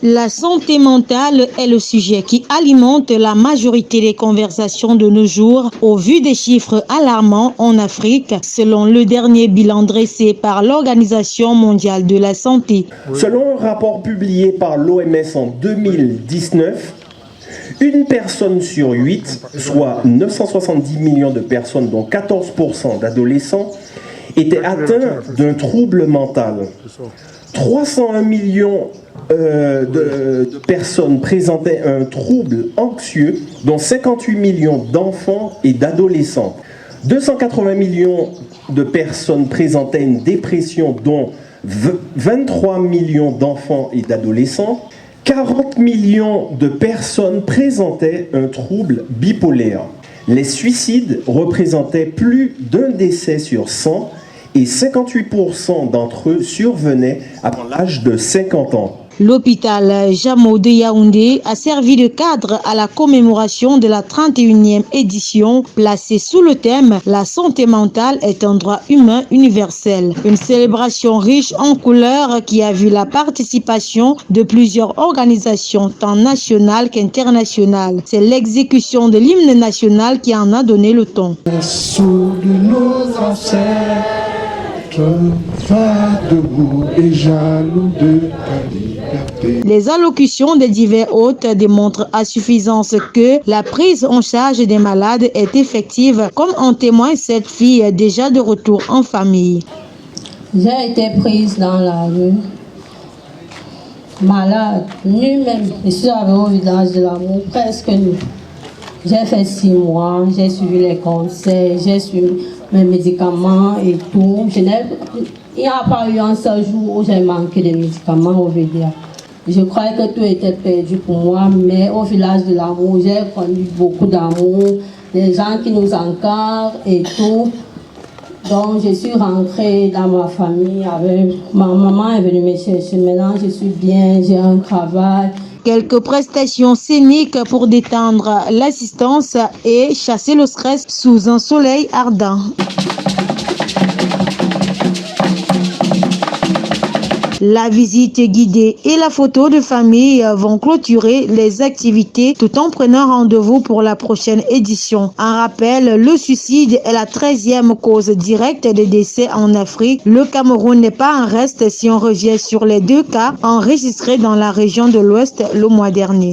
La santé mentale est le sujet qui alimente la majorité des conversations de nos jours au vu des chiffres alarmants en Afrique, selon le dernier bilan dressé par l'Organisation mondiale de la santé. Selon un rapport publié par l'OMS en 2019, une personne sur 8, soit 970 millions de personnes, dont 14% d'adolescents, étaient atteints d'un trouble mental. 301 millions de personnes présentaient un trouble anxieux, dont 58 millions d'enfants et d'adolescents. 280 millions de personnes présentaient une dépression, dont 23 millions d'enfants et d'adolescents. 40 millions de personnes présentaient un trouble bipolaire. Les suicides représentaient plus d'un décès sur 100 et 58% d'entre eux survenaient avant l'âge de 50 ans. L'hôpital Jamo de Yaoundé a servi de cadre à la commémoration de la 31e édition placée sous le thème « La santé mentale est un droit humain universel ». Une célébration riche en couleurs qui a vu la participation de plusieurs organisations tant nationales qu'internationales. C'est l'exécution de l'hymne national qui en a donné le ton. Sous de nos ancêtres, va debout et jaloux de ta liberté. Les allocutions des divers hôtes démontrent à suffisance que la prise en charge des malades est effective, comme en témoigne cette fille déjà de retour en famille. J'ai été prise dans la rue, malade, nue même. Je suis arrivée au village de l'amour, presque nue. J'ai fait 6 mois, j'ai suivi les conseils, j'ai suivi mes médicaments et tout. Il n'y a pas eu un seul jour où j'ai manqué de médicaments au VDA. Je croyais que tout était perdu pour moi, mais au village de l'amour, j'ai connu beaucoup d'amour, des gens qui nous encadrent et tout. Donc je suis rentrée dans ma famille, ma maman est venue me chercher. Maintenant je suis bien, j'ai un travail. Quelques prestations scéniques pour détendre l'assistance et chasser le stress sous un soleil ardent. La visite guidée et la photo de famille vont clôturer les activités tout en prenant rendez-vous pour la prochaine édition. En rappel, le suicide est la 13e cause directe de décès en Afrique. Le Cameroun n'est pas en reste si on revient sur les 2 cas enregistrés dans la région de l'Ouest le mois dernier.